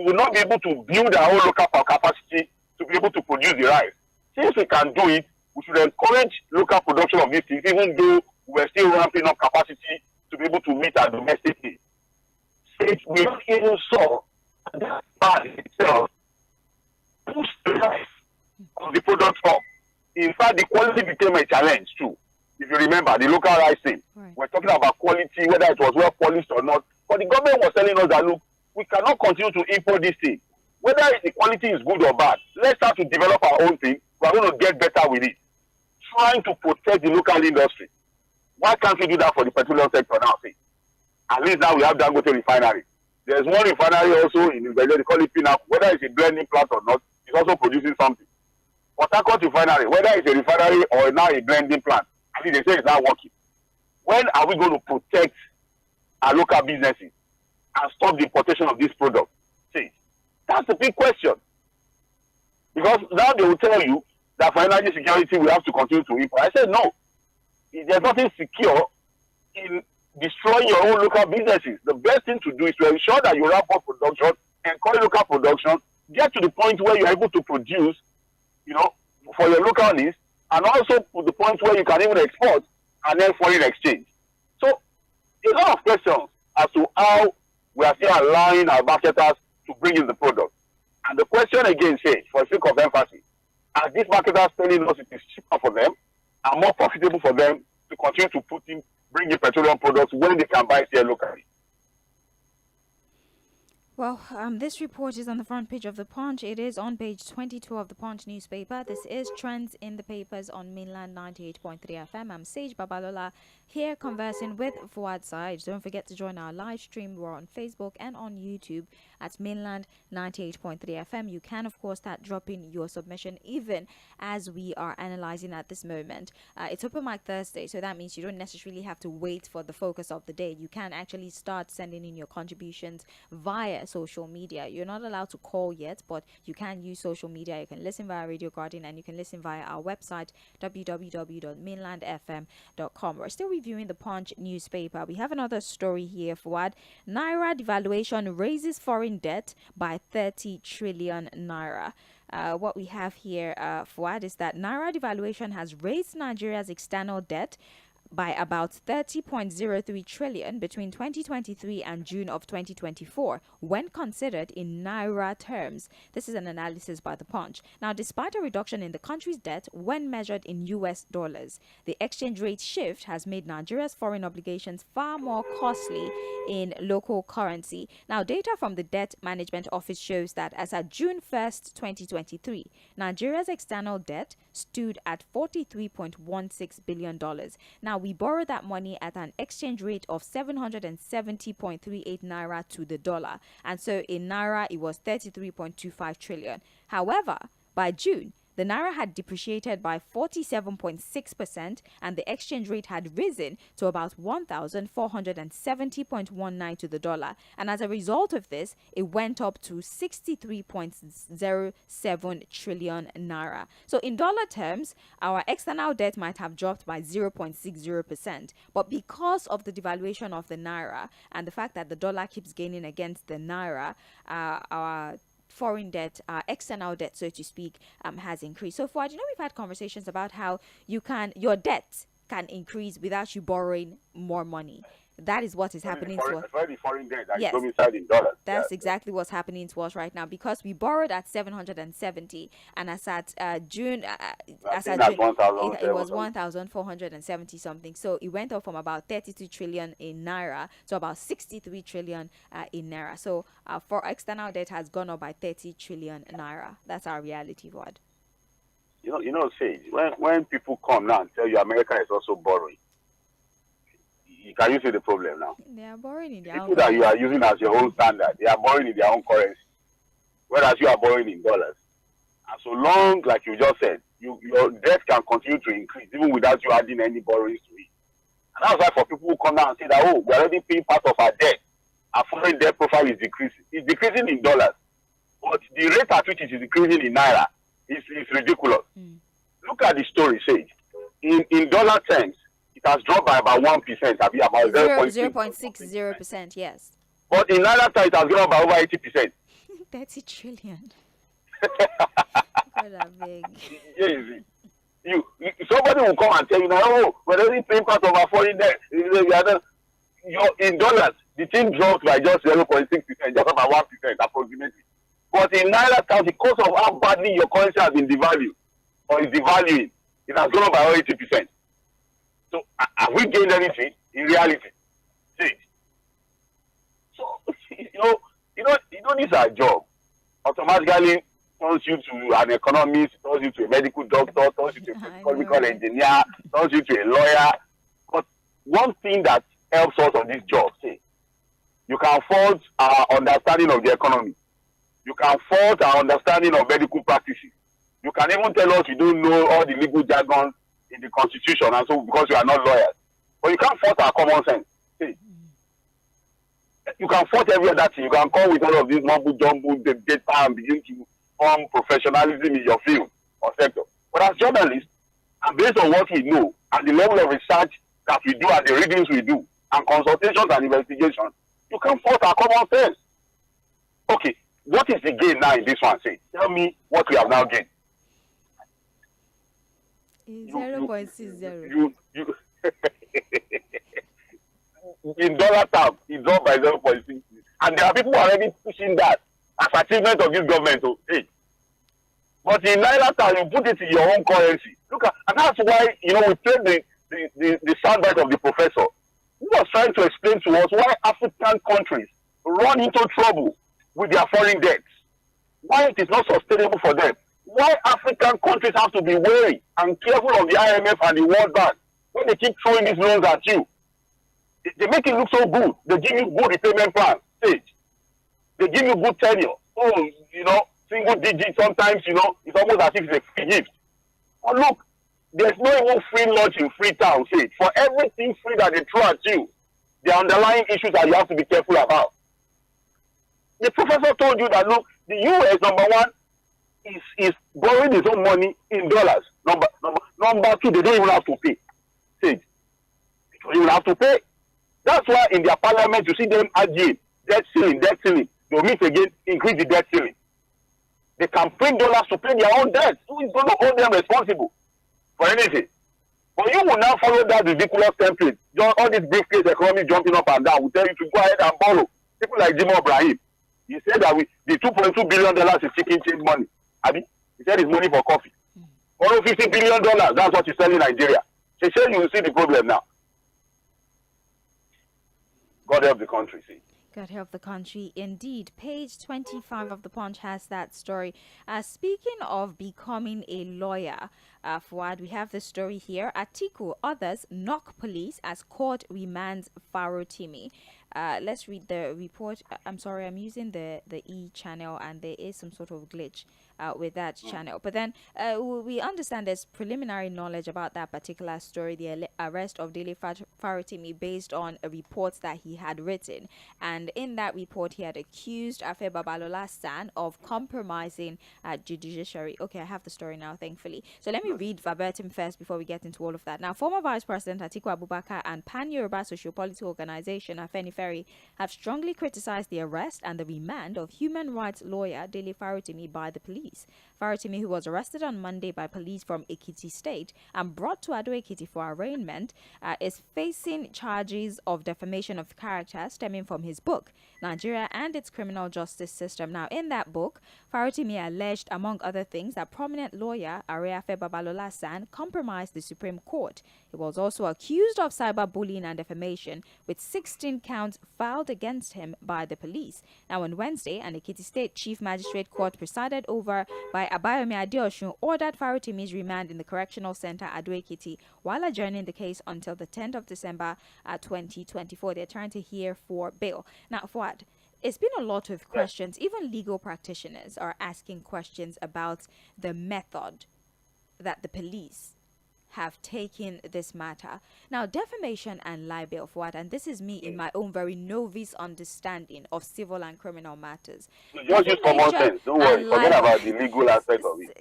we will not be able to build our own local power capacity to be able to produce the rice. Since we can do it, we should encourage local production of these things, even though we're still ramping up capacity to be able to meet our domestic needs. We don't even saw that part itself push the price of the product up. In fact, the quality became a challenge too. If you remember, the local rice thing, we're talking about quality, whether it was well polished or not. But the government was telling us that, look, we cannot continue to import this thing. Whether the quality is good or bad, let's start to develop our own thing. We're going to get better with it. Trying to protect the local industry. Why can't we do that for the petroleum sector now? See, at least now we have Dangote refinery. There's one refinery also in Lɪධᴇ, they call it Pinnacle. Whether it's a blending plant or not, it's also producing something. Port Harcourt refinery, whether it's a refinery or now a blending plant, I think they say it's not working. When are we going to protect our local businesses and stop the importation of this product? See, that's the big question. Because now they will tell you that for energy security we have to continue to import. I said no. There's nothing secure in destroying your own local businesses. The best thing to do is to ensure that you ramp up production, encourage local production, get to the point where you're able to produce, for your local needs, and also to the point where you can even export and then foreign exchange. So, a lot of questions as to how we are still allowing our marketers to bring in the product. And the question again says, for the sake of emphasis, are these marketers telling us it is cheaper for them and more profitable for them to continue to bring in petroleum products when they can buy it here locally? Well, this report is on the front page of the Punch. It is on page 22 of the Punch newspaper. This is Trends in the Papers on Mainland 98.3 FM. I'm Sage Babalola here conversing with Fᴜʟʟᴏ. Don't forget to join our live stream. We're on Facebook and on YouTube at Mainland 98.3 FM. You can, of course, start dropping your submission even as we are analyzing at this moment. It's Open Mic Thursday, so that means you don't necessarily have to wait for the focus of the day. You can actually start sending in your contributions via social media. You're not allowed to call yet, but you can use social media. You can listen via Radio Garden and you can listen via our website www.mainlandfm.com. We're still reviewing the Punch newspaper. We have another story here for what Naira devaluation raises foreign debt by 30 trillion naira. What we have here for what is that Naira devaluation has raised Nigeria's external debt by about 30.03 trillion between 2023 and June of 2024 when considered in Naira terms. This is an analysis by the Punch. Now, despite a reduction in the country's debt when measured in US dollars, the exchange rate shift has made Nigeria's foreign obligations far more costly in local currency. Now, data from the Debt Management Office shows that as at June 1st, 2023, Nigeria's external debt stood at $43.16 billion. Now, we borrowed that money at an exchange rate of 770.38 naira to the dollar. And so in naira, it was 33.25 trillion. However, by June, the naira had depreciated by 47.6% and the exchange rate had risen to about 1,470.19 to the dollar. And as a result of this, it went up to 63.07 trillion naira. So in dollar terms, our external debt might have dropped by 0.60%. But because of the devaluation of the naira and the fact that the dollar keeps gaining against the naira, our foreign debt, external debt, so to speak, has increased. So far, we've had conversations about how your debt can increase without you borrowing more money. That is what is happening to us. The foreign debt that is domiciled in dollars. That's exactly what's happening to us right now because we borrowed at 770, and as at June, it was 1,470 something. So it went up from about 32 trillion in naira to about 63 trillion in naira. So for external debt has gone up by 30 trillion naira. That's our reality, Wad. Sage, when people come now and tell you America is also borrowing, can you see the problem now? They are borrowing in their people that you are using as your own standard, they are borrowing in their own currency, whereas you are borrowing in dollars. And so long, like you just said, your debt can continue to increase even without you adding any borrowings to it. And that's why for people who come down and say that, we're already paying part of our debt, our foreign debt profile is decreasing. It's decreasing in dollars, but the rate at which it is decreasing in naira is ridiculous. Look at the story, Sage. In dollar terms, it has dropped by about 1%, about 0.60%, yes. But in naira terms, it has gone up by over 80%. 30 trillion. God, I beg. Yes. Somebody will come and tell you now, oh, we're already paying part of our foreign debt. In dollars, the thing dropped by just 0.6%, just about 1% approximately. But in naira terms, because of how badly your currency has been devalued or is devaluing, it has gone up by 80%. So have we gained anything in reality? See. So this is our job. Automatically turns you to an economist, turns you to a medical doctor, turns you to a chemical engineer, turns you to a lawyer. But one thing that helps us on this job, say, you can fault our understanding of the economy. You can fault our understanding of medical practices. You can even tell us you don't know all the legal jargon in the constitution, and so because you are not lawyers. But you can't fault our common sense. See, you can fault every other thing. You can come with all of these mumble jumble data and begin to form professionalism in your field or sector. But as journalists, and based on what we know and the level of research that we do and the readings we do and consultations and investigations, you can't fault our common sense. Okay, what is the gain now in this one? Say, tell me what we have now gained. 0.60. In dollar terms, it's up by 0.6. And there are people already pushing that as achievement of this government. So, hey. But in naira terms, you put it in your own currency. Look at, and that's why, we played the soundbite of the professor who was trying to explain to us why African countries run into trouble with their foreign debts. Why it is not sustainable for them. Why African countries have to be wary and careful of the IMF and the World Bank when they keep throwing these loans at you. They make it look so good. They give you good repayment plan stage. They give you good tenure. Oh, single digit sometimes, it's almost as if it's a free gift. But look, there's no even free lunch in Freetown stage. For everything free that they throw at you, the underlying issues that you have to be careful about. The professor told you that, look, the US, number one, is borrowing his own money in dollars. Number two, they don't even have to pay. Stage. They don't even have to pay. That's why in their parliament, you see them arguing debt ceiling. They'll meet again, increase the debt ceiling. They can print dollars to pay their own debt. Who is going to hold them responsible for anything? But you will now follow that ridiculous template. All this briefcase economy jumping up and down will tell you to go ahead and borrow. People like Jimoh Ibrahim. He said that the $2.2 billion is chicken change money. He said it's money for coffee. Borrow $50 billion. That's what he's selling Nigeria. He said you will see the problem now. God help the country, see. God help the country. Indeed. Page 25 of the Punch has that story. Speaking of becoming a lawyer, Fuad, we have the story here. @atiku, others knock police as court remands Fᴜʟᴜ. Let's read the report. I'm sorry, I'm using the E channel and there is some sort of glitch with that channel. But then we understand there's preliminary knowledge about that particular story, the arrest of Dele Fᴜʟᴜ based on a report that he had written. And in that report, he had accused Afe Babalola San of compromising judiciary. Okay, I have the story now, thankfully. So let me read verbatim first before we get into all of that. Now, former Vice President Atiku Abubakar and Pan-Yoruba Socio-Political Organization Afenifere have strongly criticized the arrest and the remand of human rights lawyer Dele Fᴜʟᴜ by the police. Fᴜʟᴜ, who was arrested on Monday by police from Ekiti State and brought to Ado-Ekiti for arraignment, is facing charges of defamation of character stemming from his book, Nigeria and Its Criminal Justice System. Now, in that book, Fᴜʟᴜ alleged, among other things, that prominent lawyer Areafe Babalola San compromised the Supreme Court. He was also accused of cyberbullying and defamation, with 16 counts filed against him by the police. Now, on Wednesday, an Ekiti State Chief Magistrate Court presided over by Abayomi Adeosun ordered Fᴜʟᴜ's remand in the Correctional Center at Ado-Ekiti while adjourning the case until the 10th of December 2024. They're trying to hear for bail. Now, Fuad, it's been a lot of questions. Even legal practitioners are asking questions about the method that the police have taken this matter. Now, defamation and libel, Fuad, and this is me in my own very novice understanding of civil and criminal matters. Just use common sense. Don't worry. Forget about the legal aspect of it.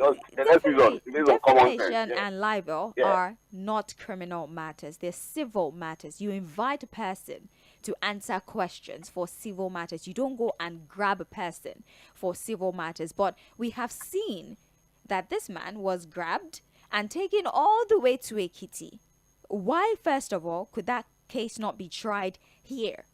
Defamation and libel are not criminal matters. They're civil matters. You invite a person to answer questions for civil matters. You don't go and grab a person for civil matters. But we have seen that this man was grabbed and taken all the way to Ekiti. Why, first of all, could that case not be tried here?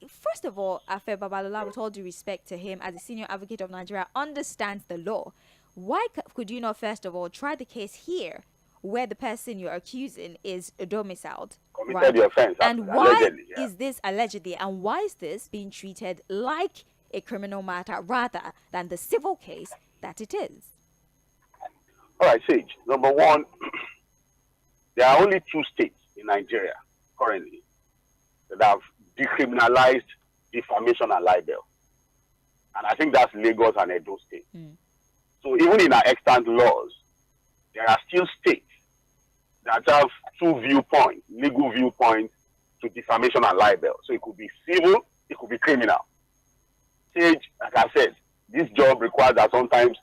First of all, Afe Babalola, with all due respect to him as a senior advocate of Nigeria, understands the law. Why could you not, first of all, try the case here, where the person you're accusing is domiciled? Committed the offense. And why is this allegedly, and why is this being treated like a criminal matter rather than the civil case that it is? All right, Sage. Number one, there are only 2 states in Nigeria currently that have decriminalized defamation and libel. And I think that's Lagos and Edo State. So even in our extant laws, there are still states that have 2 viewpoints, legal viewpoints to defamation and libel. So it could be civil, it could be criminal. Sage, like I said, this job requires that sometimes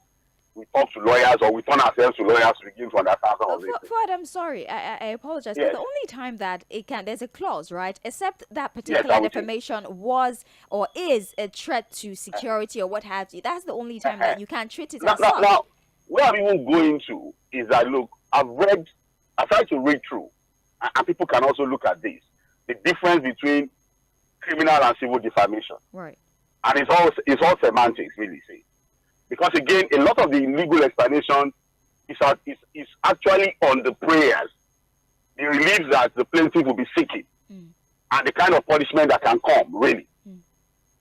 we talk to lawyers or we turn ourselves to lawyers to begin to understand some of this. Fuad, I'm sorry. I apologize. Yes. But the only time that there's a clause, right? Except that particular defamation was or is a threat to security or what have you. That's the only time that you can treat it as such. Now, where I'm even going to is that, look, I've tried to read through, and people can also look at this, the difference between criminal and civil defamation. Right. And it's all semantics, really, see. Because again, a lot of the legal explanation is actually on the prayers, the relief that the plaintiff will be seeking, and the kind of punishment that can come, really.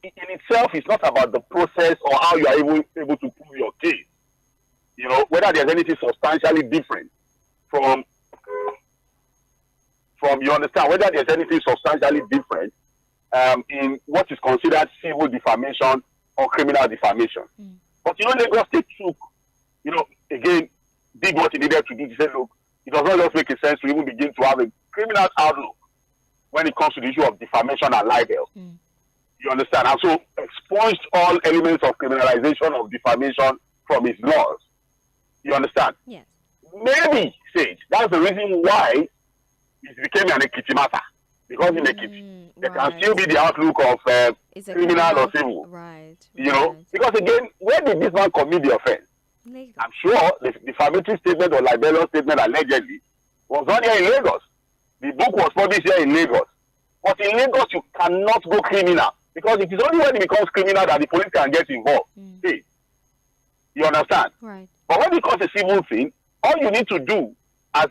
In itself, it's not about the process or how you are able to prove your case. You know, whether there's anything substantially different from you understand, whether there's anything substantially different in what is considered civil defamation or criminal defamation. But Lagos State took, again, did what it needed to do to say, look, it does not just make sense to even begin to have a criminal outlook when it comes to the issue of defamation and libel. You understand? And so expunged all elements of criminalization of defamation from its laws. You understand? Yes. Maybe, Sage, that's the reason why it became an Ekiti matter. Because in Ekiti, there can still be the outlook of criminal or civil. Right. You know? Because again, where did this man commit the offense? Lagos. I'm sure the defamatory statement or libelous statement allegedly was done here in Lagos. The book was published here in Lagos. But in Lagos, you cannot go criminal. Because it is only when it becomes criminal that the police can get involved. See? You understand? Right. But when it becomes a civil thing, all you need to do as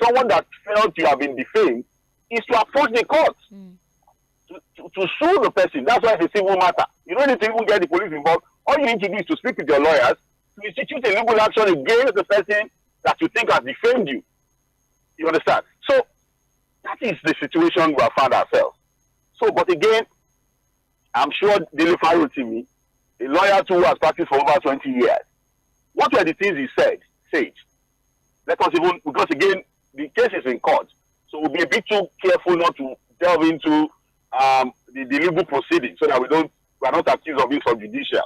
someone that felt you have been defamed is to approach the court to sue the person. That's why it's a civil matter. You don't need to even get the police involved. All you need to do is to speak with your lawyers to institute a legal action against the person that you think has defamed you. You understand? So that is the situation we have found ourselves. So, but again, I'm sure Dele Farotimi, a lawyer who has practiced for over 20 years, what were the things he said? Sage. Let us even, because again, the case is in court. So we'll be a bit too careful not to delve into the legal proceedings so that we are not accused of being subjudicial.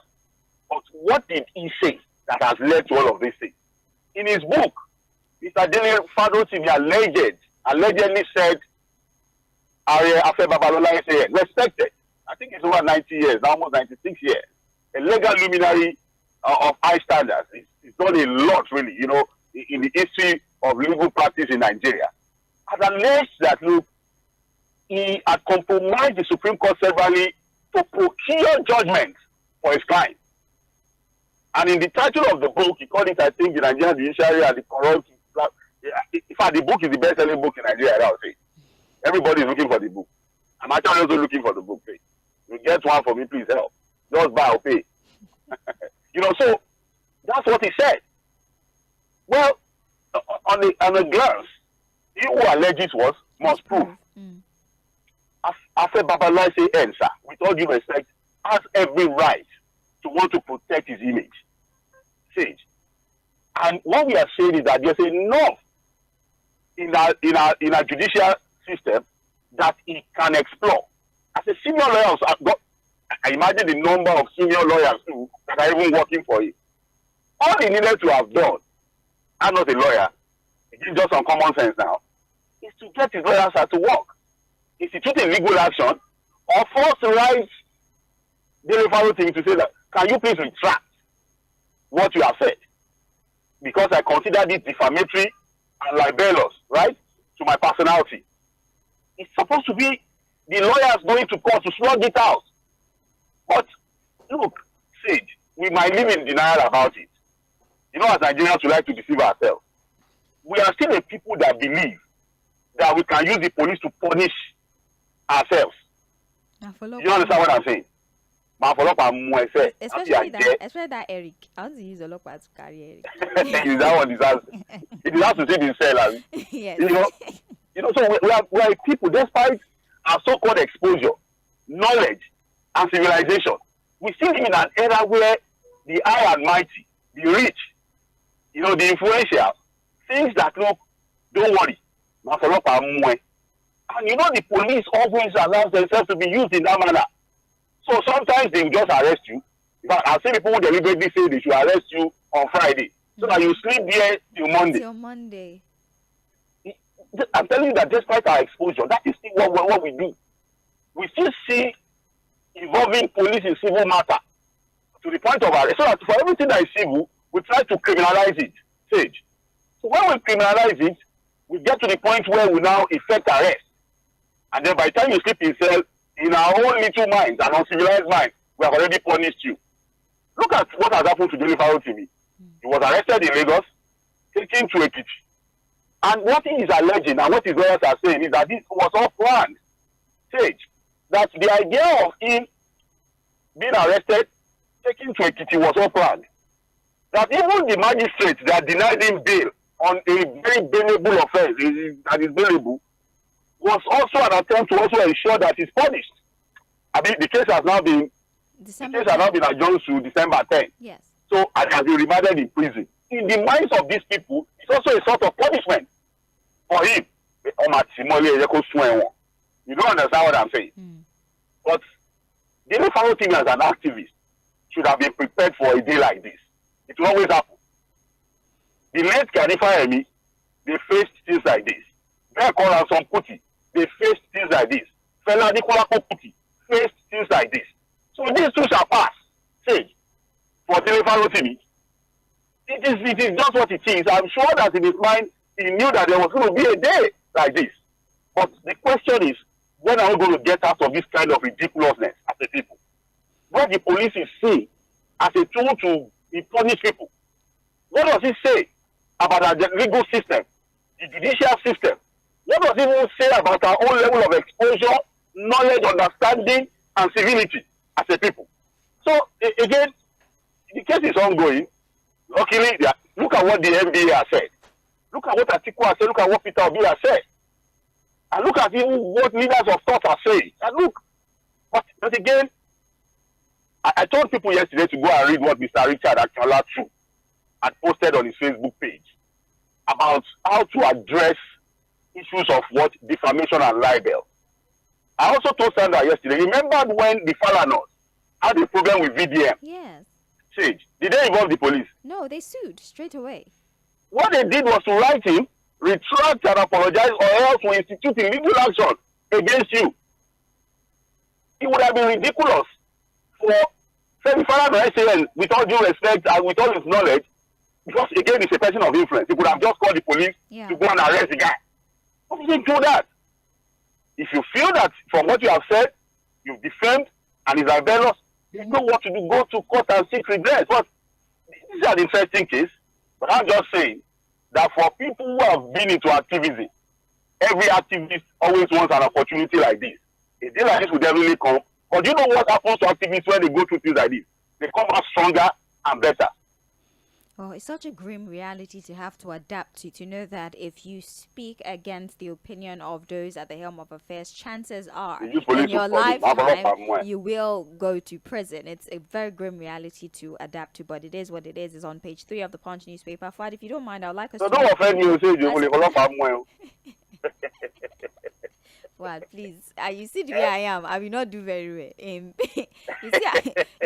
But what did he say that has led to all of these things? In his book, Mr. Dele Farotimi allegedly said, Afe Babalola is respected. I think it's over 90 years, almost 96 years. A legal luminary of high standards. He's done a lot, really, in the history of legal practice in Nigeria. Has alleged that, look, he had compromised the Supreme Court severally to procure judgment for his client. And in the title of the book, he called it, I think, the Nigerian Judiciary and the Corrupt. In fact, the book is the best-selling book in Nigeria, I would say. Everybody is looking for the book. I'm actually also looking for the book. Hey. You get one for me, please help. Just buy or pay. So that's what he said. Well, on the glance, he who alleges what must prove. Afe Babalola Sağ, with all due respect, has every right to want to protect his image. Sage. And what we are saying is that there's enough in our judicial system that he can explore. As a senior lawyer, I imagine the number of senior lawyers too that are even working for him. All he needed to have done, I'm not a lawyer, it's just some common sense now, is to get his lawyers to work. instituting legal action, or first write the thing to say that, can you please retract what you have said? Because I consider this defamatory and libelous, right, to my personality. It's supposed to be the lawyers going to court to slug it out. But look, Sage, we might live in denial about it. You know, as Nigerians, we like to deceive ourselves. We are still a people that believe that we can use the police to punish ourselves. You understand what I'm saying? Especially that Eric. I want to use a lot to carry Eric. Is that one it has to save himself. Yes. So we are people, despite our so-called exposure, knowledge, and civilization, we still live in an era where the high and mighty, the rich, the influential, things that, look, don't worry. And the police always allow themselves to be used in that manner. So sometimes they will just arrest you. In fact, I've seen people who deliberately say they should arrest you on Friday, so that you sleep there till Monday. Till Monday. I'm telling you that despite our exposure, that is still what we do. We still see involving police in civil matter to the point of arrest. So that for everything that is civil, we try to criminalize it. Sage. So when we criminalize it, we get to the point where we now effect arrest. And then by the time you sleep in cell, in our own little minds and uncivilized minds, we have already punished you. Look at what has happened to Dᴏɪṛᴜ. He was arrested in Lagos, taken to Ekiti. And what he is alleging and what his lawyers are saying is that this was all planned. Sage, that the idea of him being arrested, taken to Ekiti was all planned. That even the magistrate that denied him bail on a very bailable offense that is bailable was also an attempt to also ensure that he's punished. I mean, the case has now been adjourned to December 10. Yes. So it has been remanded in prison. In the minds of these people, it's also a sort of punishment for him. You don't understand what I'm saying? But the Dᴏɪṛᴜ as an activist should have been prepared for a day like this. It will always happen. The late 𝐴̀mí, they faced things like this. ⴤ Kuti, they faced things like this. Fela Anikulapo Kuti faced things like this. So these two shall pass. Say, for Dᴏɪṛᴜ, it is just what it is. I'm sure that in his mind, he knew that there was going to be a day like this. But the question is, when are we going to get out of this kind of ridiculousness as a people? What the police is seeing as a tool to punish people. What does it say about the legal system, the judicial system? What does it even say about our own level of exposure, knowledge, understanding, and civility as a people? So, again, the case is ongoing. Luckily, look at what the NBA has said. Look at what Atiku has said. Look at what Peter Obi has said. And look at even what leaders of thought are saying. And look, but again, I told people yesterday to go and read what Mr. Richard Akinola had posted on his Facebook page about how to address issues of what defamation and libel. I also told Sandra yesterday, remember when the Falanos had a problem with VDM? Yes. Sage, did they involve the police? No, they sued straight away. What they did was to write him, retract and apologize, or else we institute legal action against you. It would have been ridiculous for Femi Falana, with all due respect and with all his knowledge, because again, he's a person of influence. He could have just called the police to go and arrest the guy. But he didn't do that. If you feel that from what you have said, you've defamed and is libelous, you know what to do. Go to court and seek redress. But this is an interesting case. But I'm just saying that for people who have been into activism, every activist always wants an opportunity like this. A day like this will definitely come. But you know what happens to activists when they go through things like this? They come out stronger and better. Oh, it's such a grim reality to have to adapt to know that if you speak against the opinion of those at the helm of affairs, chances are in your lifetime you will go to prison. It's a very grim reality to adapt to, but it is what it is. It's on page 3 of the Punch newspaper. Fuad, if you don't mind, I'd like us to... don't offend you, say you will What, please? You see the way I am. I will not do very well. You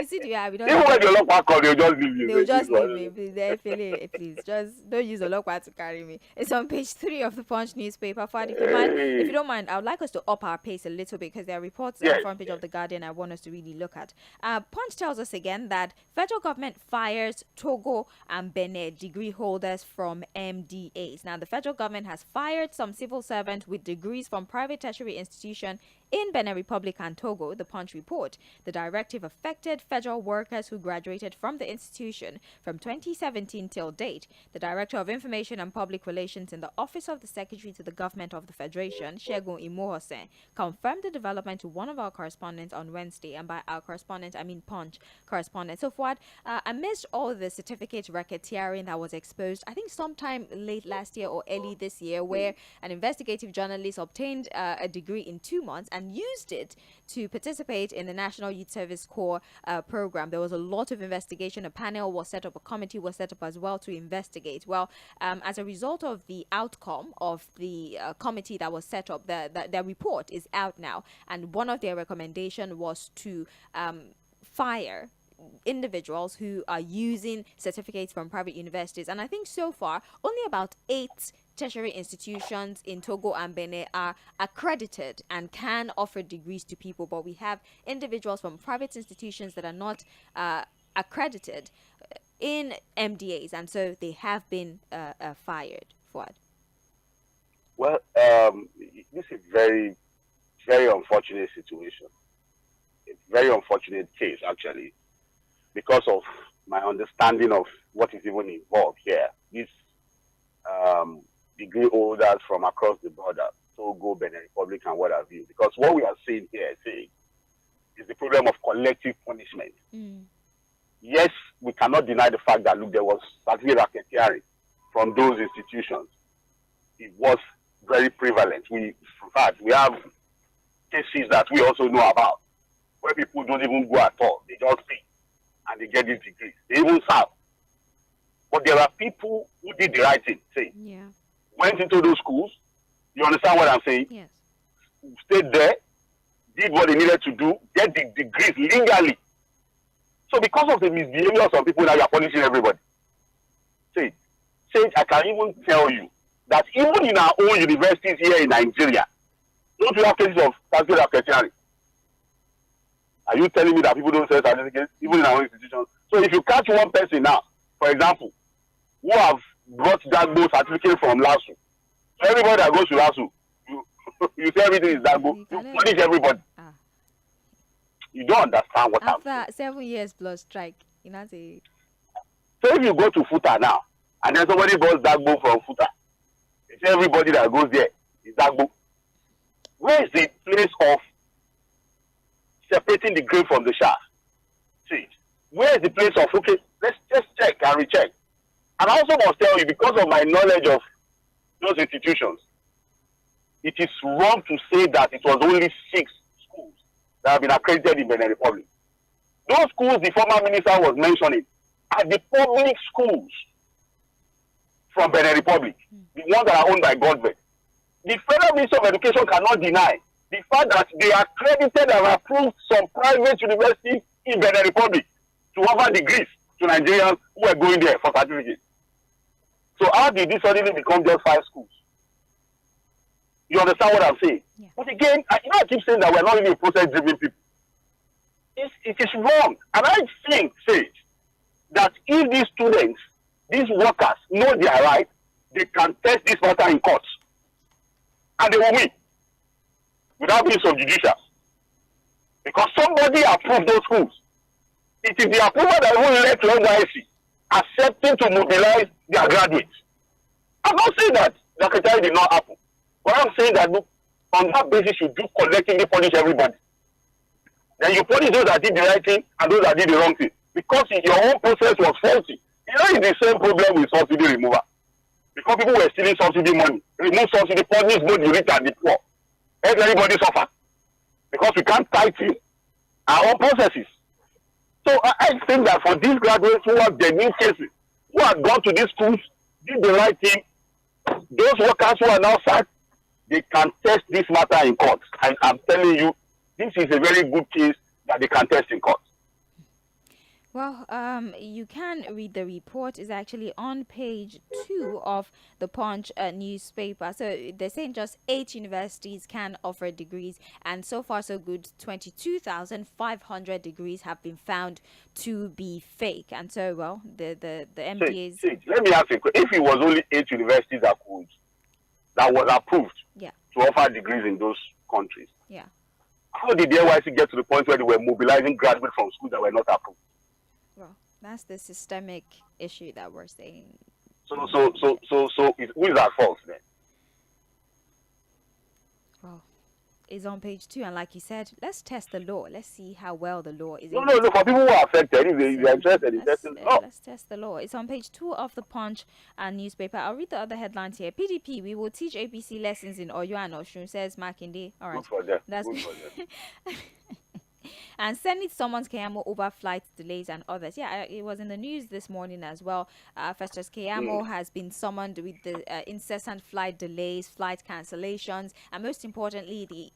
see the way I will not. Even when the Olokwa come, they'll just leave you. They'll just leave me. Please, just don't use Olokwa to carry me. It's on page 3 of the Punch newspaper. Fuad, if you don't mind, I would like us to up our pace a little bit because there are reports on the front page of the Guardian I want us to really look at. Punch tells us again that federal government fires Togo and Benin degree holders from MDAs. Now, the federal government has fired some civil servants with degrees from private tertiary institution in Benin Republic and Togo, the Punch report. The directive affected federal workers who graduated from the institution from 2017 till date. The Director of Information and Public Relations in the Office of the Secretary to the Government of the Federation, 𝐶𝐿, confirmed the development to one of our correspondents on Wednesday. And by our correspondent, I mean Punch correspondent. So, Fuad, amidst all the certificate racketeering that was exposed, I think sometime late last year or early this year, where an investigative journalist obtained a degree in 2 months and used it to participate in the National Youth Service Corps program. There was a lot of investigation. A panel was set up, a committee was set up as well to investigate. Well, as a result of the outcome of the committee that was set up, the report is out now, and one of their recommendations was to fire individuals who are using certificates from private universities. And I think so far only about 8 tertiary institutions in Togo and Benin are accredited and can offer degrees to people, but we have individuals from private institutions that are not accredited in MDAs, and so they have been fired. Fuad. Well, this is a very, very unfortunate situation. A very unfortunate case, actually, because of my understanding of what is even involved here. These degree holders from across the border, Togo, Benin Republic, and what have you. Because what we are seeing here is the problem of collective punishment. Yes, we cannot deny the fact that, look, there was certificate racketeering from those institutions. It was very prevalent. In fact, we have cases that we also know about where people don't even go at all. They just pay and they get these degrees. They even serve. But there are people who did the right thing, went into those schools. You understand what I'm saying? Yes. Stayed there, did what they needed to do, get the degrees legally. So because of the misbehavior of some people, now you are punishing everybody. Say, I can even tell you that even in our own universities here in Nigeria, don't we have cases of certificate racketeering? Are you telling me that people don't sell certificates even in our own institutions? So if you catch one person now, for example, who have brought Dagbo certificate from LASU, so everybody that goes to LASU, you say everything is Dagbo, you punish everybody. You don't understand what I'm saying. After 7 years plus strike, you know, say. So if you go to Futa now, and then somebody goes Dagbo from Futa, you say everybody that goes there is Dagbo. Where is the place of separating the grain from the chaff? See, where is the place of, okay, let's just check and recheck. And I also must tell you, because of my knowledge of those institutions, it is wrong to say that it was only 6 schools that have been accredited in Benin Republic. Those schools the former minister was mentioning are the public schools from Benin Republic, the ones that are owned by government. The Federal Ministry of Education cannot deny the fact that they are accredited and approved some private universities in Benin Republic to offer degrees to Nigerians who are going there for certificates. So how did this suddenly become just 5 schools? You understand what I'm saying? Yeah. But again, I keep saying that we're not really process-driven people. It is wrong. And I think, Sage, that if these students, these workers know their right, they can test this matter in court. And they will win without being subjudicial. Because somebody approved those schools. It is the approval that will led to NYSC accepting to mobilize their graduates. I'm not saying that the racketeering did not happen. But I'm saying that, look, on that basis, you do collectively punish everybody. Then you punish those that did the right thing and those that did the wrong thing. Because your own process was faulty. You know, it's the same problem with subsidy removal. Because people were stealing subsidy money. Remove subsidy, punish both the rich and the poor. Everybody suffer. Because we can't tighten our own processes. So I think that for these graduates who have genuine cases, who have gone to these schools, did the right thing, those workers who are now sacked, they can test this matter in court. And I'm telling you, this is a very good case that they can test in court. Well, you can read the report. Is actually on page 2 of the Punch newspaper. So they're saying just 8 universities can offer degrees, and so far so good. 22,500 degrees have been found to be fake, and so well the MBAs. Let me ask you, if it was only 8 universities that was approved to offer degrees in those countries, how did the NYSC get to the point where they were mobilizing graduates from schools that were not approved? Well, that's the systemic issue that we're saying. So who is at fault then? Well, it's on page 2, and like you said, let's test the law. Let's see how well the law is. No. For people who are affected, if they are interested in testing the law. Let's test the law. It's on page 2 of the Punch newspaper. I'll read the other headlines here. PDP, we will teach APC lessons in Oyo and Osun, says Makinde. All right. Good for them. That's good for them. And Senate summons Keyamo over flight delays and others. Yeah, it was in the news this morning as well. Festus Keyamo has been summoned with the incessant flight delays, flight cancellations, and most importantly, the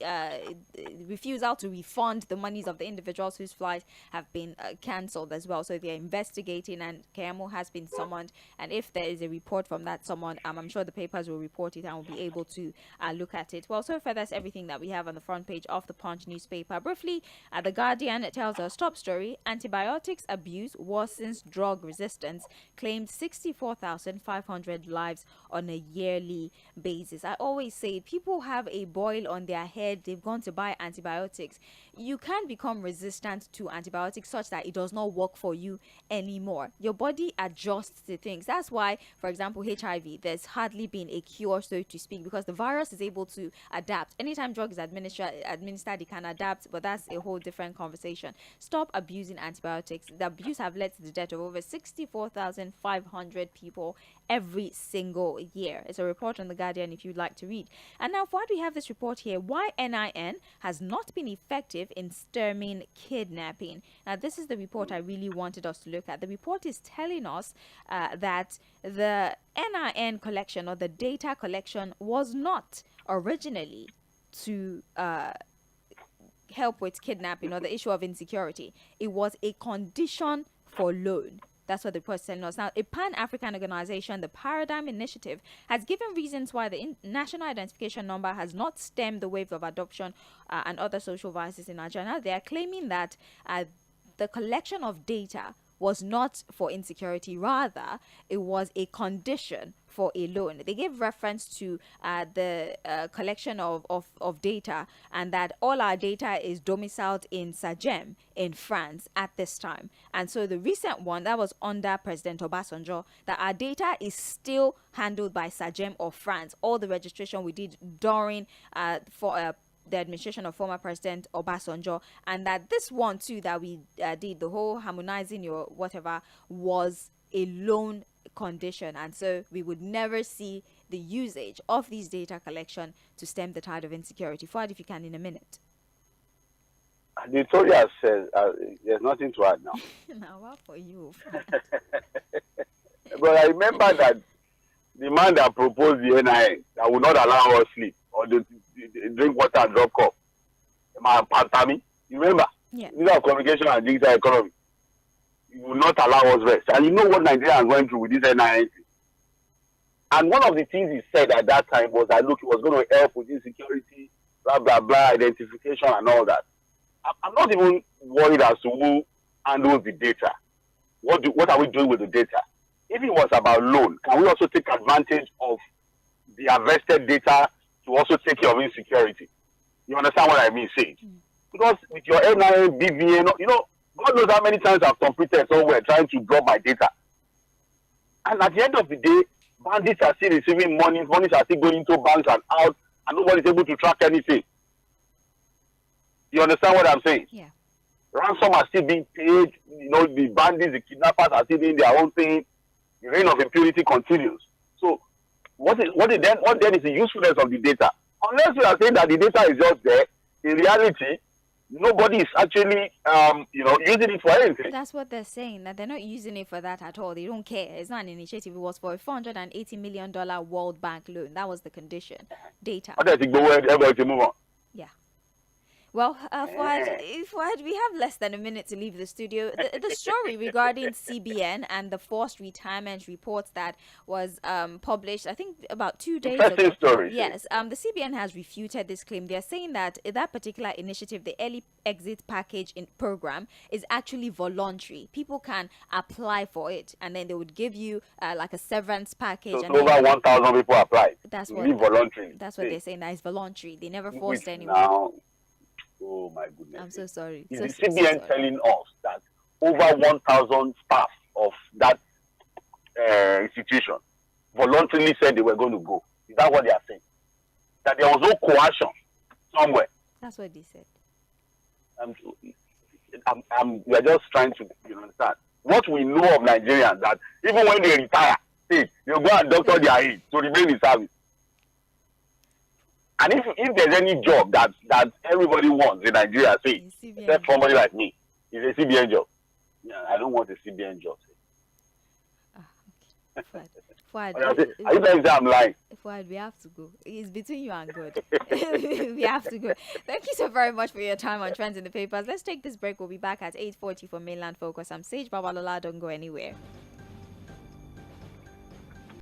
refusal to refund the monies of the individuals whose flights have been cancelled as well. So they're investigating, and Keyamo has been summoned. And if there is a report from that summon, I'm sure the papers will report it and will be able to look at it. Well, so far that's everything that we have on the front page of the Punch newspaper. Briefly, the Guardian tells us top story: antibiotics abuse worsens drug resistance, claimed 64,500 lives on a yearly basis. I always say people have a boil on their head, they've gone to buy antibiotics. You can become resistant to antibiotics such that it does not work for you anymore. Your body adjusts to things. That's why, for example, HIV, there's hardly been a cure, so to speak, because the virus is able to adapt. Anytime drug is administered, it can adapt, but that's a whole different conversation. Stop abusing antibiotics. The abuse have led to the death of over 64,500 people every single year. It's a report on The Guardian if you'd like to read. And now, why do we have this report here? Why NIN has not been effective in stemming kidnapping. Now, this is the report I really wanted us to look at. The report is telling us that the NIN collection, or the data collection, was not originally to help with kidnapping or the issue of insecurity. It was a condition for loan. That's what the report is telling us. Now, a pan-African organization, the Paradigm Initiative, has given reasons why the national identification number has not stemmed the wave of adoption and other social vices in Nigeria. Now, they are claiming that the collection of data was not for insecurity, rather it was a condition for a loan. They gave reference to the collection of data, and that all our data is domiciled in Sagem in France at this time. And so the recent one that was under President Obasanjo, that our data is still handled by Sagem of France. All the registration we did during the administration of former President Obasanjo, and that this one too that we did, the whole harmonizing your whatever, was a loan condition, and so we would never see the usage of these data collection to stem the tide of insecurity. Fouad, if you can, in a minute. The editorial says there's nothing to add now. Now, what for you? But I remember that the man that proposed the NIN that would not allow us sleep or the drink water and drop cup, man Pantami, you remember? Yeah. Minister of Communication and Digital Economy. You will not allow us rest. And you know what Nigeria is going through with this NIN. And one of the things he said at that time was that, look, he was going to help with insecurity, blah, blah, blah, identification and all that. I'm not even worried as to who handles the data. What are we doing with the data? If it was about loan, can we also take advantage of the harvested data to also take care of insecurity? You understand what I mean, Sage? Because with your NIN, BVN, you know, God knows how many times I've completed somewhere trying to drop my data. And at the end of the day, bandits are still receiving money, monies are still going into banks and out, and nobody's able to track anything. You understand what I'm saying? Yeah. Ransom are still being paid, you know, the bandits, the kidnappers are still doing their own thing. The reign of impunity continues. So what then is the usefulness of the data? Unless we are saying that the data is just there, in reality, nobody is actually, using it for anything. That's what they're saying, that they're not using it for that at all. They don't care. It's not an initiative. It was for a $480 million World Bank loan. That was the condition. Data. I think everybody to move on. Yeah. Well, Fouad, we have less than a minute to leave the studio. The story regarding CBN and the forced retirement reports that was published, I think, about 2 days ago. Story. Yes, the CBN has refuted this claim. They're saying that that particular initiative, the early exit package program, is actually voluntary. People can apply for it, and then they would give you like a severance package. So over 1,000 people applied. That's what voluntary. That's what they're saying. That is voluntary. They never forced anyone. Now, oh my goodness. I'm so sorry. Is the CBN telling us that over 1,000 staff of that institution voluntarily said they were going to go? Is that what they are saying? That there was no coercion somewhere? That's what they said. We are just trying to understand. What we know of Nigerians, that even when they retire, they go and doctor their age to remain in service. And if there's any job that everybody wants in Nigeria, say, except somebody like me, is a CBN job. Yeah, I don't want a CBN job. Okay. Fouad, are you guys I'm lying? Fouad, we have to go. It's between you and God. We have to go. Thank you so very much for your time on Trends in the Papers. Let's take this break. We'll be back at 8:40 for Mainland Focus. I'm Sage Babalola. Don't go anywhere.